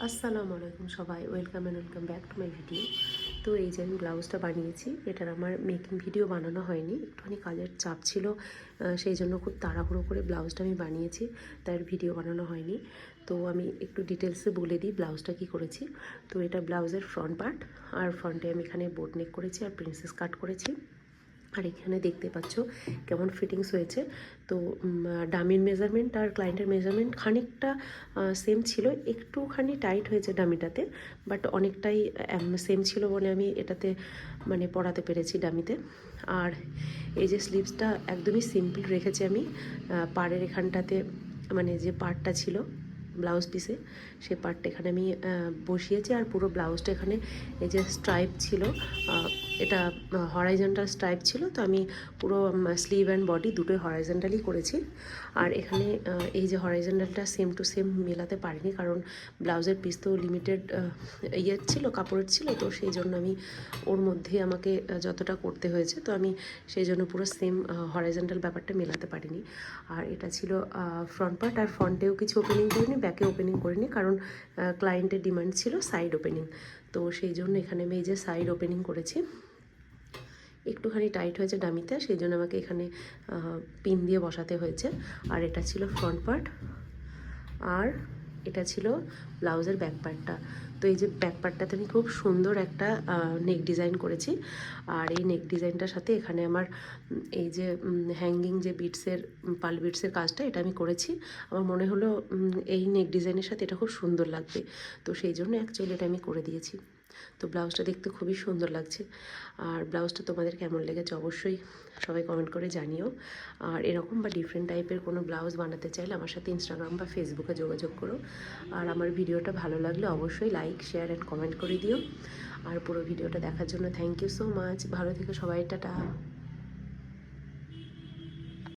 আসসালামু আলাইকুম সবাই, welcome back to my video. তো এই যে আমি ব্লাউজটা বানিয়েছি, এটার আমার মেকিং ভিডিও বানানো হয়নি, একটুখানি কাজের চাপ ছিল, সেই জন্য খুব তাড়াহুড়ো করে ব্লাউজটা আমি বানিয়েছি, তার ভিডিও বানানো হয়নি। তো আমি একটু ডিটেলসে বলে দিই ব্লাউজটা কি করেছি। তো এটা ব্লাউজের ফ্রন্ট পার্ট, আর ফ্রন্টে আমি এখানে বোট নেক করেছি আর প্রিন্সেস কাট করেছি। আর এখানে দেখতে পাচ্ছ কেমন ফিটিংস হয়েছে। তো ডামির মেজারমেন্ট আর ক্লায়েন্টের মেজারমেন্ট খানিকটা সেম ছিল, একটুখানি টাইট হয়েছে ডামিটাতে, বাট অনেকটাই সেম ছিল বলে আমি এটাতে মানে পরাতে পেরেছি ডামিতে। আর এই যে স্লিভসটা একদমই সিম্পল রেখেছি আমি, পাড়ের এখানটাতে মানে যে পার্টটা ছিল ব্লাউজ পিসে, সেই পার্টটা এখানে আমি বসিয়েছি। আর পুরো ব্লাউজটা এখানে এই যে স্ট্রাইপ ছিল, এটা হরাইজন্টাল স্ট্রাইপ ছিল, তো আমি পুরো স্লিভ অ্যান্ড বডি দুটোই হরাইজন্টালই করেছি। আর এখানে এই যে হরাইজন্টালটা সেম টু সেম মেলাতে পারিনি, কারণ ব্লাউজের পিস তো লিমিটেড ইয়ে ছিল, কাপড়ের ছিল, তো সেই জন্য আমি ওর মধ্যে আমাকে যতটা করতে হয়েছে, তো আমি সেই জন্য পুরো সেম হরাইজন্টাল ব্যাপারটা মেলাতে পারিনি। আর এটা ছিল ফ্রন্ট পার্ট, আর ফ্রন্টেও কিছু ওপেনিং করিনি, ব্যাকে ওপেনিং করিনি, কারণ ক্লায়েন্টের ডিমান্ড ছিল সাইড ওপেনিং, তো সেই জন্য এখানে আমি এই যে সাইড ওপেনিং করেছি। একটুখানি টাইট হয়েছে ডামিতে, সেই জন্য আমাকে এখানে পিন দিয়ে বসাতে হয়েছে। আর এটা ছিল ফ্রন্ট পার্ট, আর এটা ছিল ব্লাউজের ব্যাক পার্টটা। তো এই যে ব্যাক পার্টটাতে আমি খুব সুন্দর একটা নেক ডিজাইন করেছি। আর এই নেক ডিজাইনটার সাথে এখানে আমার এই যে হ্যাঙ্গিং যে বিটসের পাল বিটসের কাজটা এটা আমি করেছি। আমার মনে হলো এই নেক ডিজাইনের সাথে এটা খুব সুন্দর লাগবে, তো সেই জন্য অ্যাকচুয়ালি এটা আমি করে দিয়েছি। তো ব্লাউজটা দেখতে খুবই সুন্দর লাগছে। আর ব্লাউজটা তোমাদের কেমন লেগেছে অবশ্যই সবাই কমেন্ট করে জানিও। আর এরকম বা ডিফারেন্ট টাইপের কোনো ব্লাউজ বানাতে চাইলে আমার সাথে ইনস্টাগ্রাম বা ফেসবুকে যোগাযোগ করো। আর আমার ভিডিওটা ভালো লাগলে অবশ্যই লাইক, শেয়ার অ্যান্ড কমেন্ট করে দিও। আর পুরো ভিডিওটা দেখার জন্য থ্যাংক ইউ সো মাচ। ভালো থেকো সবাই, টাটা।